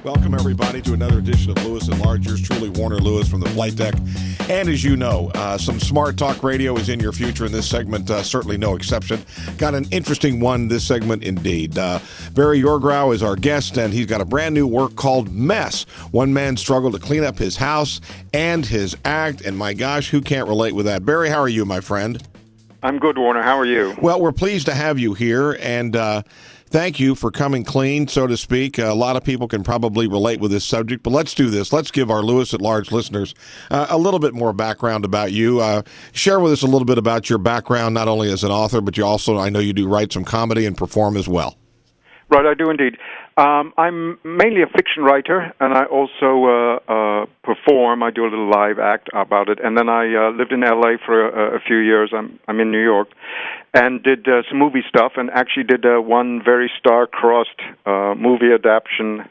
Welcome, everybody, to another edition of Lewis at Large. Yours truly, Warner Lewis from the flight deck. And as you know, some smart talk radio is in your future, and this segment certainly no exception. Got an interesting one this segment indeed. Barry Yourgau is our guest, and he's got a brand new work called Mess. One man's struggle to clean up his house and his act, and my gosh, who can't relate with that? Barry, how are you, my friend? I'm good, Warner. How are you? Well, we're pleased to have you here, and thank you for coming clean, so to speak. A lot of people can probably relate with this subject, but let's do this. Let's give our Lewis at Large listeners a little bit more background about you. Share with us a little bit about your background, not only as an author, but you also, I know you do write some comedy and perform as well. Right, I do indeed. I'm mainly a fiction writer, and I also perform. I do a little live act about it. And then I lived in L.A. for a few years. I'm in New York, and did some movie stuff, and actually did one very star-crossed movie adaptation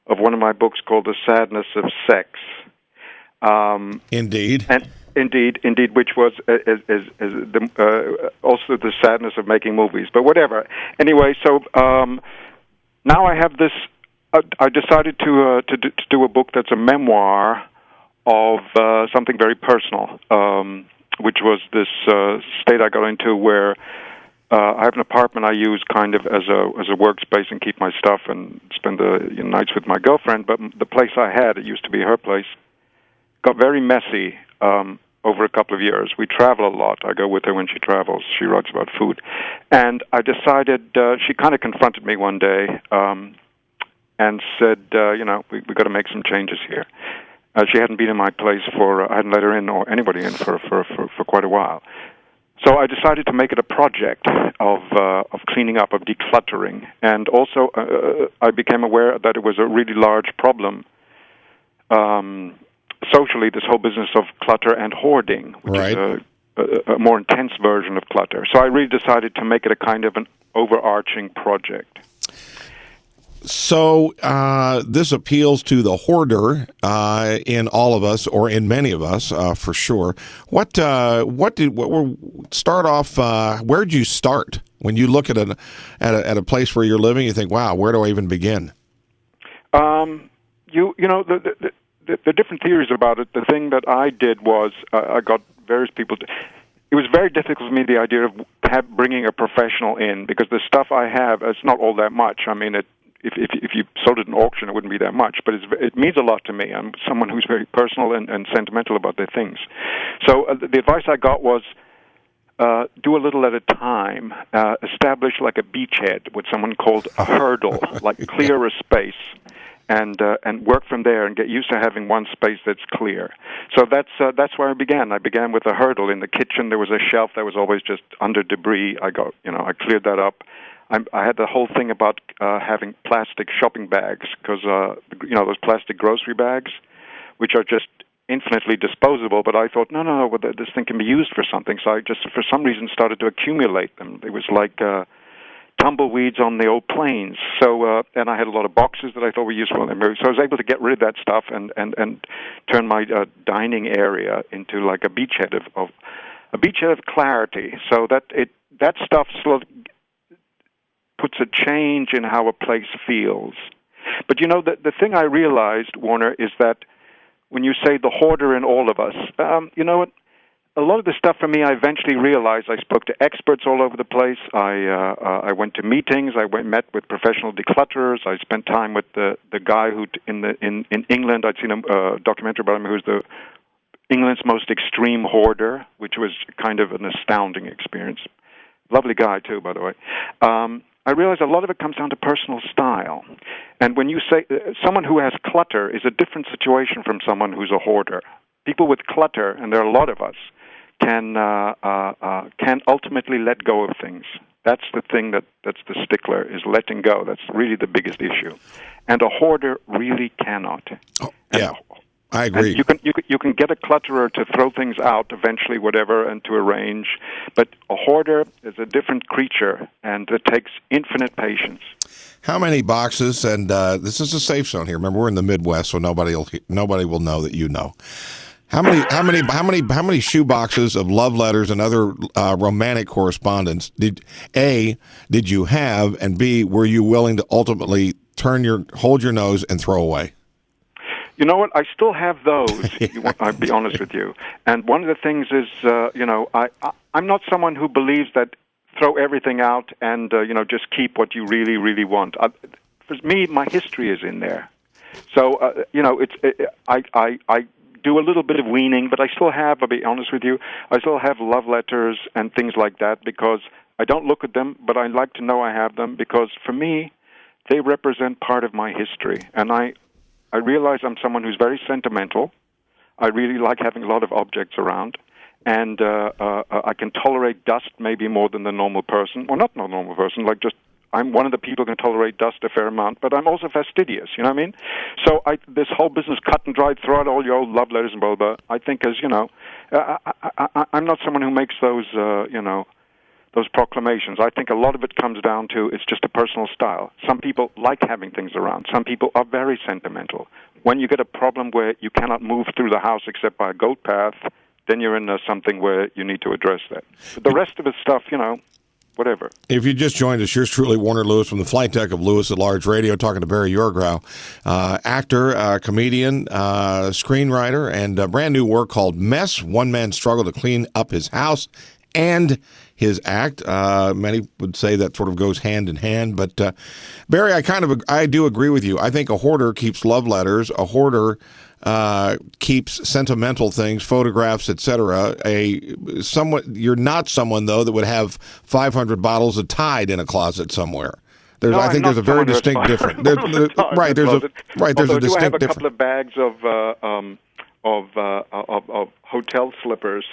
of one of my books called The Sadness of Sex. Indeed. Indeed, which was also the sadness of making movies. But whatever. Anyway, so now I have this. I decided to do a book that's a memoir of something very personal, which was this state I got into where I have an apartment I use kind of as a workspace and keep my stuff and spend the nights with my girlfriend. But the place I had, it used to be her place, got very messy over a couple of years. We travel a lot. I go with her when she travels. She writes about food. And I decided, she kind of confronted me one day and said, we got to make some changes here. She hadn't been in my place I hadn't let her in or anybody in for quite a while. So I decided to make it a project of cleaning up, of decluttering. And also I became aware that it was a really large problem socially, this whole business of clutter and hoarding, which is a more intense version of clutter. So I really decided to make it a kind of an overarching project. So this appeals to the hoarder in all of us, or in many of us, for sure. Where'd you start when you look at a place where you're living? You think, wow, where do I even begin? The different theories about it. The thing that I did was I got various people it was very difficult for me, the idea of bringing a professional in, because the stuff I have, it's not all that much. I mean, if you sold it in auction, it wouldn't be that much, but it means a lot to me. I'm someone who's very personal and sentimental about their things. So the advice I got was do a little at a time. Establish like a beachhead with someone called a hurdle, like clear a space. And work from there and get used to having one space that's clear. So that's where I began. I began with a hurdle in the kitchen. There was a shelf that was always just under debris. I cleared that up. I had the whole thing about having plastic shopping bags because those plastic grocery bags, which are just infinitely disposable. But I thought, no, this thing can be used for something. So I just, for some reason, started to accumulate them. It was like tumbleweeds on the old plains. So, and I had a lot of boxes that I thought were useful. So I was able to get rid of that stuff and turn my dining area into like a beachhead of clarity. So that stuff sort of puts a change in how a place feels. But the thing I realized, Warner, is that when you say the hoarder in all of us, a lot of the stuff for me, I eventually realized. I spoke to experts all over the place. I went to meetings. Met with professional declutterers. I spent time with the guy who in England. I'd seen a documentary about him, who's England's most extreme hoarder, which was kind of an astounding experience. Lovely guy too, by the way. I realized a lot of it comes down to personal style. And when you say someone who has clutter is a different situation from someone who's a hoarder. People with clutter, and there are a lot of us, can ultimately let go of things. That's the thing that's the stickler, is letting go. That's really the biggest issue. And a hoarder really cannot. Oh, yeah, I agree. You can get a clutterer to throw things out eventually, whatever, and to arrange. But a hoarder is a different creature, and it takes infinite patience. How many boxes? And this is a safe zone here. Remember, we're in the Midwest, so nobody will know that you know. How many shoe boxes of love letters and other romantic correspondence did you have, and B, were you willing to ultimately hold your nose and throw away? You know what? I still have those. I'll be honest with you. And one of the things is, I'm not someone who believes that throw everything out and just keep what you really, really want. For me, my history is in there. So I do a little bit of weaning, but I still have. I'll be honest with you. I still have love letters and things like that because I don't look at them, but I like to know I have them because for me, they represent part of my history, and I realize I'm someone who's very sentimental. I really like having a lot of objects around, and I can tolerate dust maybe more than the normal person. Well, not the normal person, I'm one of the people who can tolerate dust a fair amount, but I'm also fastidious, you know what I mean? So this whole business, cut and dried, throw out all your old love letters and blah, blah, I think is, I'm not someone who makes those proclamations. I think a lot of it comes down to it's just a personal style. Some people like having things around. Some people are very sentimental. When you get a problem where you cannot move through the house except by a goat path, then you're in something where you need to address that. But the rest of the stuff, whatever. If you just joined us, yours truly, Warner Lewis, from the flight deck of Lewis at Large Radio, talking to Barry Yourgau, actor, comedian, screenwriter, and a brand new work called Mess, One Man's Struggle to Clean Up His House and His Act. Many would say that sort of goes hand in hand. But, Barry, I do agree with you. I think a hoarder keeps love letters. A hoarder keeps sentimental things, photographs, etc. You're not someone, though, that would have 500 bottles of Tide in a closet somewhere. I think there's a very distinct difference. There's a distinct I have a difference. couple of bags of hotel slippers.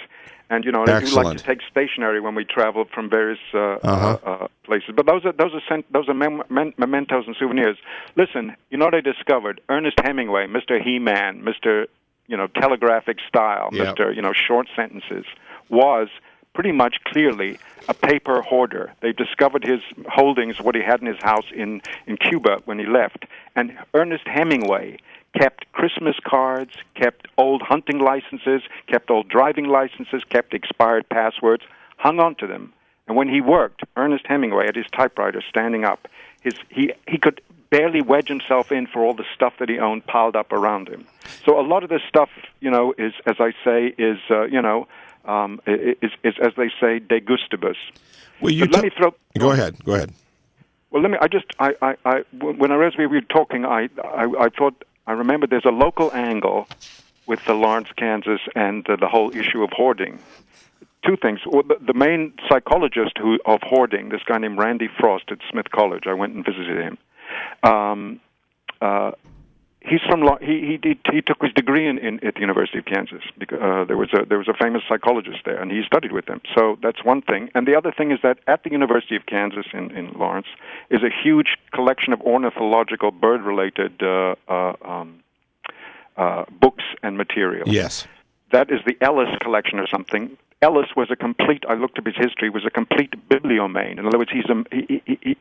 And I do like to take stationery when we travel from various places. But those are mementos and souvenirs. Listen, what I discovered? Ernest Hemingway, Mr. He-Man, Mr. Telegraphic style, yep. Mr. Short sentences, was pretty much clearly a paper hoarder. They discovered his holdings, what he had in his house in Cuba when he left. And Ernest Hemingway kept Christmas cards, kept old hunting licenses, kept old driving licenses, kept expired passwords, hung on to them. And when he worked, Ernest Hemingway, at his typewriter, standing up, he could barely wedge himself in for all the stuff that he owned piled up around him. So a lot of this stuff, is, as I say, is as they say, de gustibus. Well, let me throw. Go ahead. Well, when I read we were talking, I thought. I remember there's a local angle with the Lawrence, Kansas, and the whole issue of hoarding. Two things. Well, the main psychologist of hoarding, this guy named Randy Frost at Smith College, I went and visited him. He's from he took his degree at the University of Kansas. Because, there was a famous psychologist there, and he studied with him. So that's one thing. And the other thing is that at the University of Kansas in Lawrence is a huge collection of ornithological bird-related books and materials. Yes, that is the Ellis collection or something. Ellis was I looked up his history, was a complete bibliomane. In other words, he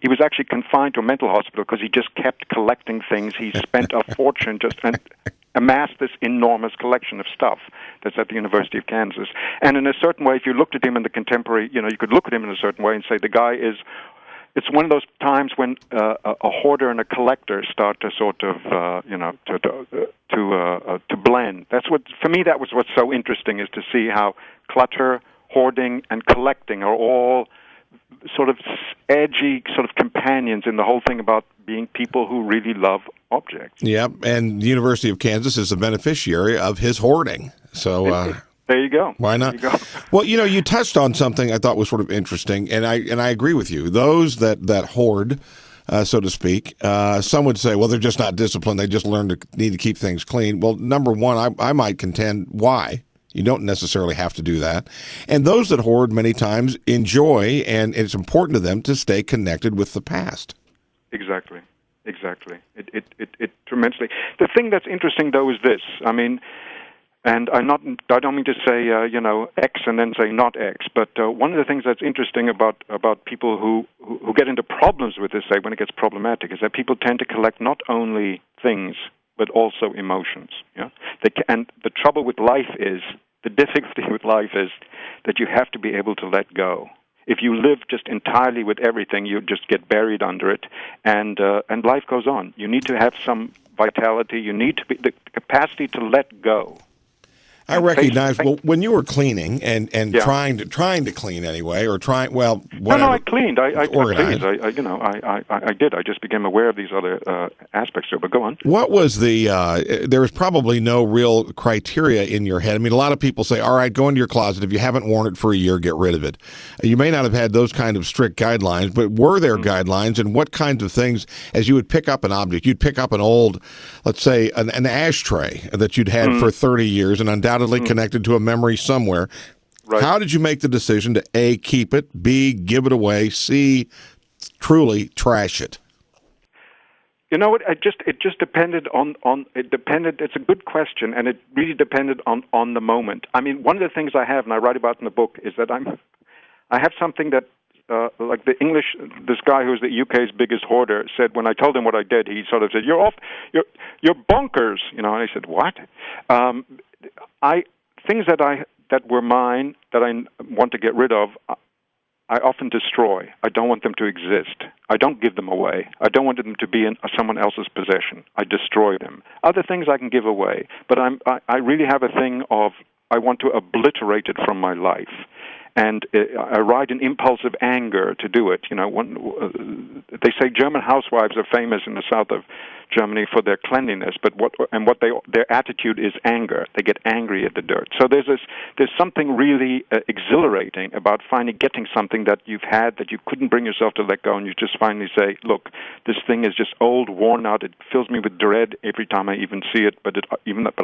was actually confined to a mental hospital because he just kept collecting things. He spent a fortune and amassed this enormous collection of stuff that's at the University of Kansas. And in a certain way, if you looked at him in the contemporary, you could look at him in a certain way and say the guy is... It's one of those times when a hoarder and a collector start to sort of, to blend. That's what, for me, that was what's so interesting, is to see how clutter, hoarding, and collecting are all sort of edgy sort of companions in the whole thing about being people who really love objects. Yep, and the University of Kansas is a beneficiary of his hoarding. So. There you go. Why not? Well, you touched on something I thought was sort of interesting, and I agree with you. Those that hoard, so to speak, some would say, well, they're just not disciplined. They just need to keep things clean. Well, number one, I might contend why. You don't necessarily have to do that. And those that hoard many times enjoy, and it's important to them to stay connected with the past. Exactly. It tremendously. The thing that's interesting, though, is this. I mean... And I don't mean to say, X and then say not X, but one of the things that's interesting about people who get into problems with this, say, when it gets problematic, is that people tend to collect not only things, but also emotions. Yeah? And the trouble with life is, the difficulty with life is that you have to be able to let go. If you live just entirely with everything, you just get buried under it, and life goes on. You need to have some vitality. You need to be the capacity to let go. I recognize. Well, when you were cleaning and Yeah. trying to clean anyway, or trying whatever. No, I cleaned. I organized. cleaned. I did. I just became aware of these other aspects to it. But go on. What was the? There was probably no real criteria in your head. I mean, a lot of people say, "All right, go into your closet. If you haven't worn it for a year, get rid of it." You may not have had those kind of strict guidelines, but were there guidelines? And what kinds of things, as you would pick up an object, you'd pick up an old, let's say, an ashtray that you'd had for 30 years, and undoubtedly connected to a memory somewhere. Right. How did you make the decision to A, keep it, B, give it away, C, truly trash it? You know what? It just depended on it depended. It's a good question, and it really depended on the moment. I mean, one of the things I have, and I write about in the book, is that I have something that like this guy who's the UK's biggest hoarder said when I told him what I did, he sort of said, "You're bonkers," you know. And I said, "What?" Things that were mine that I want to get rid of, I often destroy. I don't want them to exist. I don't give them away. I don't want them to be in someone else's possession. I destroy them. Other things I can give away, but I really have a thing of I want to obliterate it from my life. And I ride an impulsive anger to do it. You know, they say German housewives are famous in the south of Germany for their cleanliness, but their attitude is anger. They get angry at the dirt. So there's something really exhilarating about getting something that you've had that you couldn't bring yourself to let go, and you just finally say, "Look, this thing is just old, worn out. It fills me with dread every time I even see it, but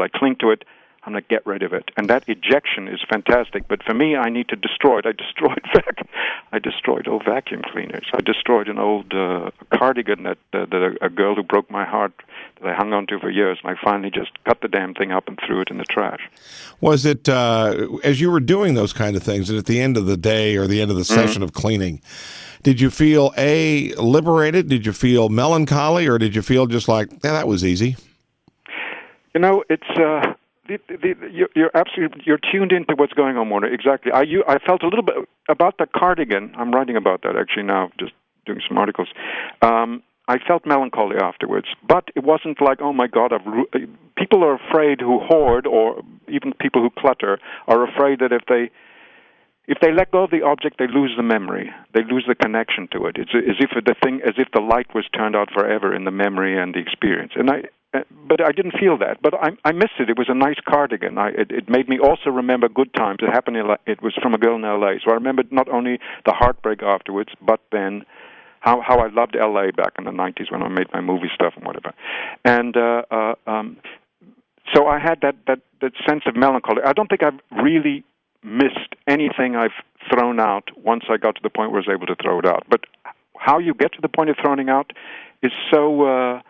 I cling to it. I'm going to get rid of it." And that ejection is fantastic. But for me, I need to destroy it. I destroyed old vacuum cleaners. I destroyed an old cardigan that a girl who broke my heart that I hung on to for years. And I finally just cut the damn thing up and threw it in the trash. Was it, as you were doing those kind of things, and at the end of the day or the end of the session of cleaning, did you feel, A, liberated? Did you feel melancholy? Or did you feel just like, yeah, that was easy? You know, it's... You're tuned into what's going on, Warner. Exactly. I felt a little bit about the cardigan. I'm writing about that actually now, just doing some articles. I felt melancholy afterwards, but it wasn't like, oh my God, people are afraid who hoard, or even people who clutter are afraid that if they let go of the object, they lose the memory. They lose the connection to it. It's as if the light was turned out forever in the memory and the experience. But I didn't feel that. But I missed it. It was a nice cardigan. It made me also remember good times. It was from a girl in L.A. So I remembered not only the heartbreak afterwards, but then how I loved L.A. back in the 90s when I made my movie stuff and whatever. And so I had that sense of melancholy. I don't think I've really missed anything I've thrown out once I got to the point where I was able to throw it out. But how you get to the point of throwing it out is so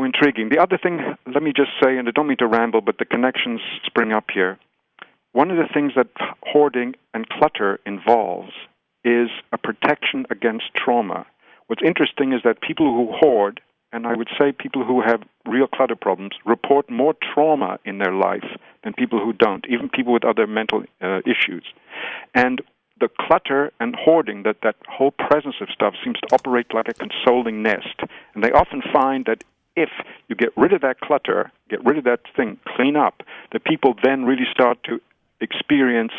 intriguing. The other thing, let me just say, and I don't mean to ramble, but the connections spring up here. One of the things that hoarding and clutter involves is a protection against trauma. What's interesting is that people who hoard, and I would say people who have real clutter problems, report more trauma in their life than people who don't, even people with other mental issues. And the clutter and hoarding, that whole presence of stuff seems to operate like a consoling nest. And they often find that if you get rid of that clutter, get rid of that thing, clean up, the people then really start to experience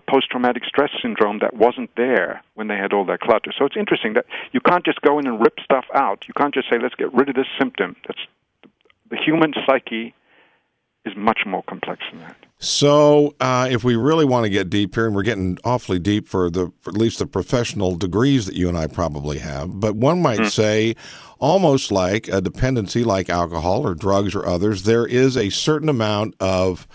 post-traumatic stress syndrome that wasn't there when they had all that clutter. So it's interesting that you can't just go in and rip stuff out. You can't just say, let's get rid of this symptom. The human psyche is much more complex than that. So if we really want to get deep here, and we're getting awfully deep for at least the professional degrees that you and I probably have, but one might say almost like a dependency like alcohol or drugs or others, there is a certain amount of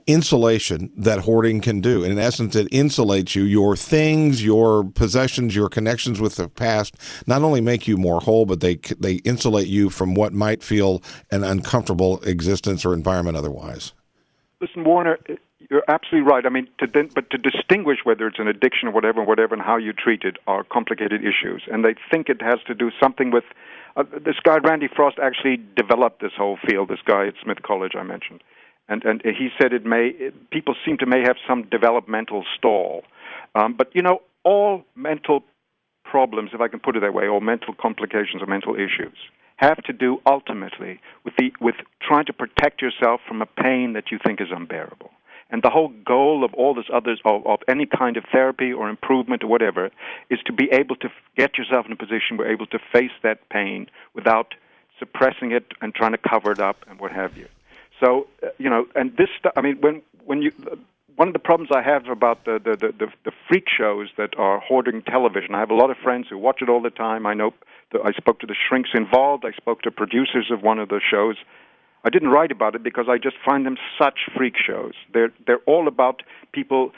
insulation that hoarding can do. In essence, it insulates you. Your things, your possessions, your connections with the past not only make you more whole, but they insulate you from what might feel an uncomfortable existence or environment otherwise. Listen, Warner, you're absolutely right. I mean, to distinguish whether it's an addiction or whatever, and how you treat it are complicated issues. And they think it has to do something with this guy, Randy Frost, actually developed this whole field, this guy at Smith College I mentioned. And he said people seem to may have some developmental stall. But, all mental problems, if I can put it that way, or mental complications or mental issues, have to do ultimately with trying to protect yourself from a pain that you think is unbearable. And the whole goal of all this others of any kind of therapy or improvement or whatever is to be able to get yourself in a position where you're able to face that pain without suppressing it and trying to cover it up and what have you. So and this stuff. I mean, when you one of the problems I have about the freak shows that are hoarding television. I have a lot of friends who watch it all the time. I know. I spoke to the shrinks involved. I spoke to producers of one of the shows. I didn't write about it because I just find them such freak shows. They're all about people.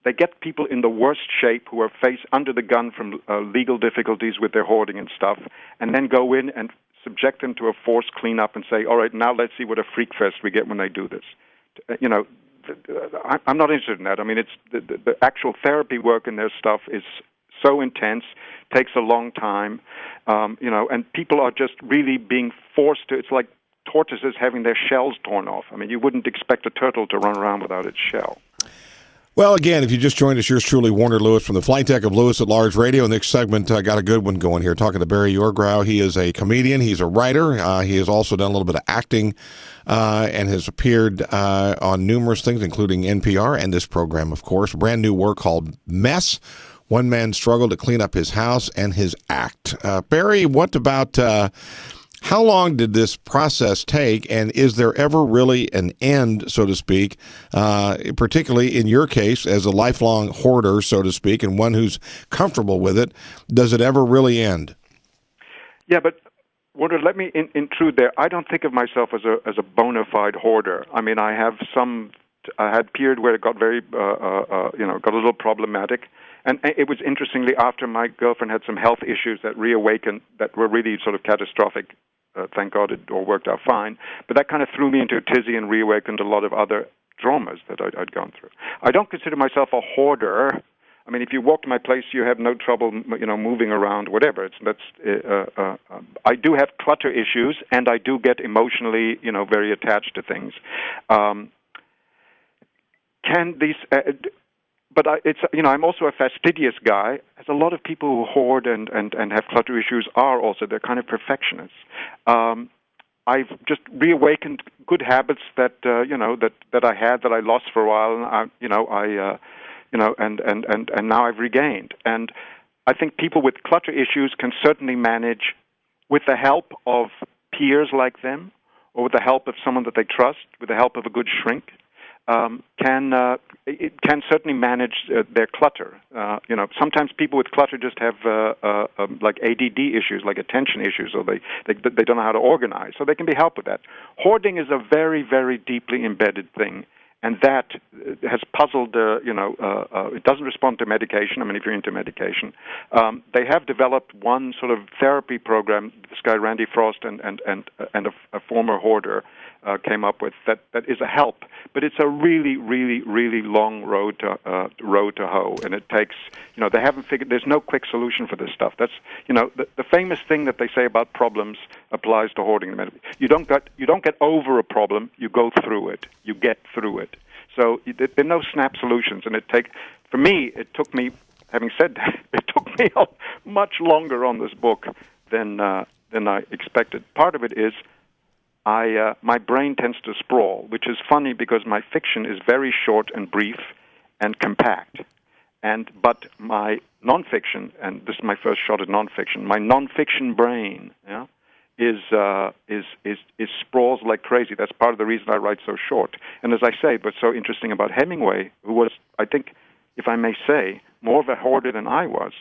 They get people in the worst shape who are under the gun from legal difficulties with their hoarding and stuff, and then go in and subject them to a forced cleanup and say, all right, now let's see what a freak fest we get when they do this. I'm not interested in that. I mean, it's the actual therapy work in their stuff is so intense, takes a long time, and people are just really being forced to. It's like tortoises having their shells torn off. I mean, you wouldn't expect a turtle to run around without its shell. Well, again, if you just joined us, yours truly, Warner Lewis from the flight deck of Lewis at Large Radio. Next segment, got a good one going here, talking to Barry Yourgau. He is a comedian. He's a writer. He has also done a little bit of acting and has appeared on numerous things, including NPR and this program, of course. A brand new work called Mess. One man struggled to clean up his house and his act. Barry, what about... how long did this process take, and is there ever really an end, so to speak, particularly in your case as a lifelong hoarder, so to speak, and one who's comfortable with it? Does it ever really end? Yeah, but Warner, let me intrude there. I don't think of myself as a bona fide hoarder. I mean, I had a period where it got very, got a little problematic. And it was interestingly after my girlfriend had some health issues that reawakened, that were really sort of catastrophic. Thank God it all worked out fine. But that kind of threw me into a tizzy and reawakened a lot of other traumas that I'd gone through. I don't consider myself a hoarder. I mean, if you walk to my place, you have no trouble, moving around, whatever. I do have clutter issues, and I do get emotionally, very attached to things. But I'm also a fastidious guy, as a lot of people who hoard and have clutter issues are also. They're kind of perfectionists. I've just reawakened good habits that I had that I lost for a while, and now I've regained. And I think people with clutter issues can certainly manage, with the help of peers like them, or with the help of someone that they trust, with the help of a good shrink. Can certainly manage their clutter. Sometimes people with clutter just have like ADD issues, like attention issues, or they don't know how to organize. So they can be helped with that. Hoarding is a very, very deeply embedded thing, and that has puzzled. It doesn't respond to medication. I mean, if you're into medication, they have developed one sort of therapy program. This guy Randy Frost and a former hoarder came up with that is a help, but it's a really, really, really long road to hoe, and it takes. They haven't figured. There's no quick solution for this stuff. That's the famous thing that they say about problems applies to hoarding. You don't get over a problem. You go through it. You get through it. So there are no snap solutions, and it took me. Having said that, it took me much longer on this book than I expected. Part of it is. My brain tends to sprawl, which is funny because my fiction is very short and brief and compact. But my nonfiction, and this is my first shot at nonfiction, my nonfiction brain is sprawls like crazy. That's part of the reason I write so short. And as I say, what's so interesting about Hemingway, who was, I think, if I may say, more of a hoarder than I was,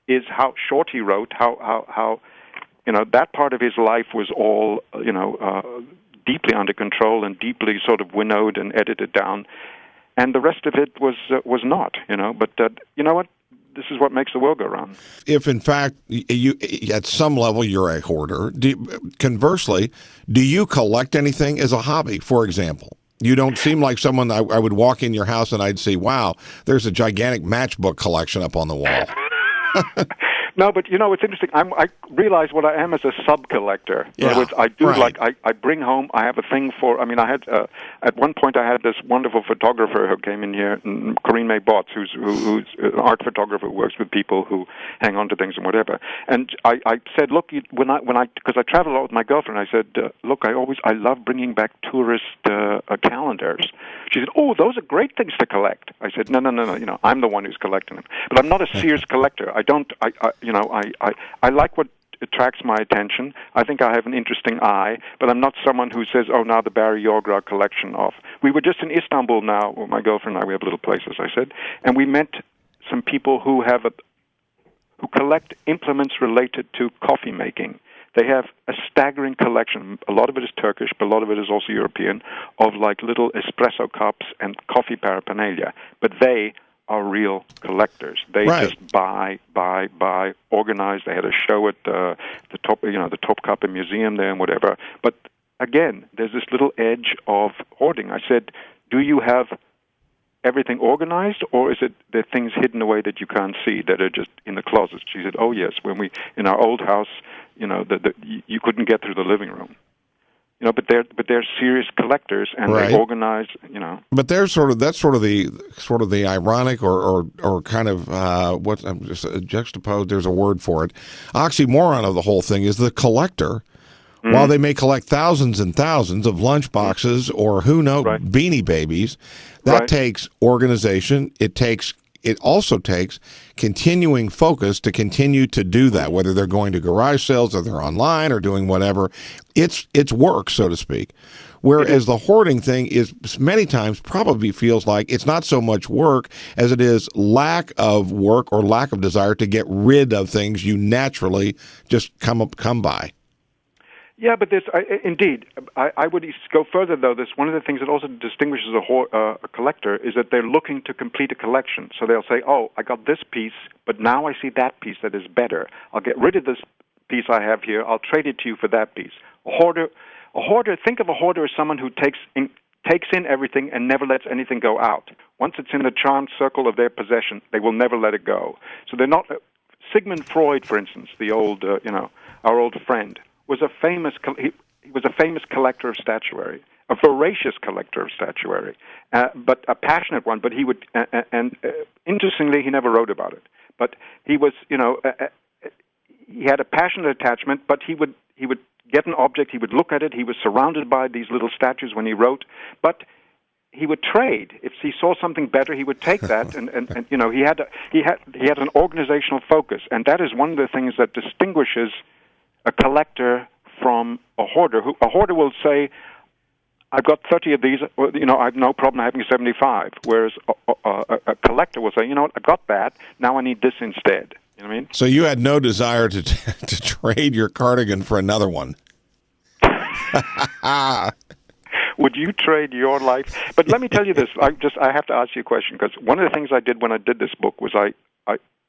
is how short he wrote, how that part of his life was all, deeply under control and deeply sort of winnowed and edited down, and the rest of it was not, But you know what? This is what makes the world go round. If, in fact, you at some level you're a hoarder, conversely, do you collect anything as a hobby, for example? You don't seem like someone I would walk in your house and I'd say, wow, there's a gigantic matchbook collection up on the wall. No, but it's interesting. I realize what I am as a sub-collector. In other words, I do I bring home. I have a thing for. I mean, I had at one point I had this wonderful photographer who came in here, Corinne May Botts, who's an art photographer who works with people who hang on to things and whatever. And I said, look, because I travel a lot with my girlfriend, I said, look, I love bringing back tourist calendars. She said, oh, those are great things to collect. I said, no, I'm the one who's collecting them, but I'm not a Sears collector. I like what attracts my attention. I think I have an interesting eye, but I'm not someone who says, oh, now the Barry Yourgau collection off. We were just in Istanbul now, well, my girlfriend and I, we have a little place, as I said, and we met some people who collect implements related to coffee making. They have a staggering collection. A lot of it is Turkish, but a lot of it is also European, of like little espresso cups and coffee paraphernalia. But they are real collectors. They just buy, organize. They had a show at the Topkapi Museum there and whatever. But again, there's this little edge of hoarding. I said, do you have everything organized, or is it there are things hidden away that you can't see that are just in the closets? She said, oh yes, when we in our old house, you couldn't get through the living room. But they're serious collectors, and they organize. But that's sort of the ironic or kind of what I'm just juxtaposed. There's a word for it. Oxymoron of the whole thing is the collector. Mm-hmm. While they may collect thousands and thousands of lunch boxes or Beanie Babies, that takes organization. It also takes continuing focus to continue to do that, whether they're going to garage sales or they're online or doing whatever. It's work, so to speak. Whereas the hoarding thing is many times probably feels like it's not so much work as it is lack of work or lack of desire to get rid of things you naturally just come by. Yeah, but indeed, I would go further, though. One of the things that also distinguishes a collector is that they're looking to complete a collection. So they'll say, oh, I got this piece, but now I see that piece that is better. I'll get rid of this piece I have here. I'll trade it to you for that piece. A hoarder. Think of a hoarder as someone who takes in everything and never lets anything go out. Once it's in the charmed circle of their possession, they will never let it go. So they're not... Sigmund Freud, for instance, the old, our old friend, was a famous collector of statuary, a voracious collector of statuary, but a passionate one. But he would, interestingly, he never wrote about it. But he was, he had a passionate attachment. But he would get an object, he would look at it. He was surrounded by these little statues when he wrote, but he would trade. If he saw something better, he would take that, and he had an organizational focus, and that is one of the things that distinguishes a collector from a hoarder. A hoarder will say, I've got 30 of these, I have no problem having 75, whereas a collector will say, I got that, now I need this instead. You know what I mean? So you had no desire to trade your cardigan for another one. Would you trade your life? But let me tell you this, I have to ask you a question, because one of the things I did when I did this book was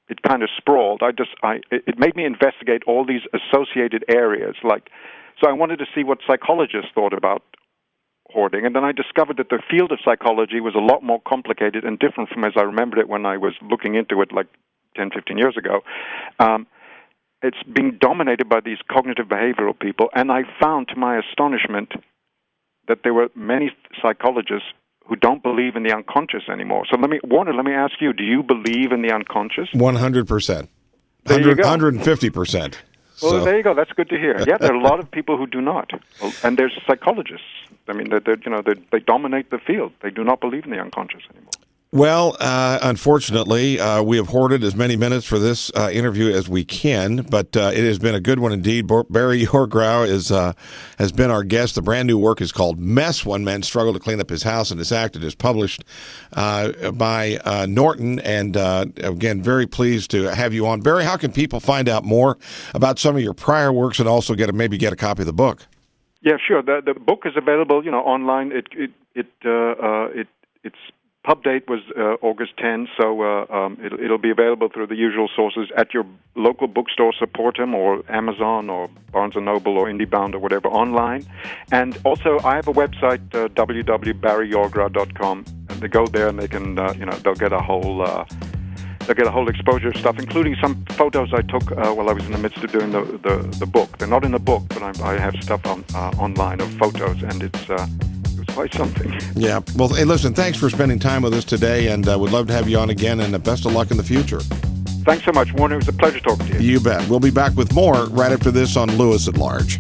it kind of sprawled. It made me investigate all these associated areas. So I wanted to see what psychologists thought about hoarding, and then I discovered that the field of psychology was a lot more complicated and different from as I remembered it when I was looking into it 10, 15 years ago. It's being dominated by these cognitive behavioral people, and I found, to my astonishment, that there were many psychologists who don't believe in the unconscious anymore. So let me ask you, do you believe in the unconscious? 100%. 150%. Well, there you go. That's good to hear. Yeah, there are a lot of people who do not. And there's psychologists. I mean, they dominate the field. They do not believe in the unconscious anymore. Well, unfortunately, we have hoarded as many minutes for this interview as we can, but it has been a good one indeed. Barry Yourgau has been our guest. The brand new work is called Mess, One Man's Struggle to Clean Up His House, and it is published by Norton. And again, very pleased to have you on. Barry, how can people find out more about some of your prior works and also maybe get a copy of the book? Yeah, sure. The book is available, online. Its pub date was August 10, so it'll be available through the usual sources at your local bookstore. Support them, or Amazon, or Barnes & Noble, or IndieBound, or whatever, online. And also, I have a website, www.barryyourgau.com, and they go there and they can, they'll get a whole They'll get a whole exposure of stuff, including some photos I took while I was in the midst of doing the book. They're not in the book, but I have stuff online of photos, and it was quite something. Yeah. Well, hey, listen, thanks for spending time with us today, and would love to have you on again, and best of luck in the future. Thanks so much, Warner. It was a pleasure talking to you. You bet. We'll be back with more right after this on Lewis at Large.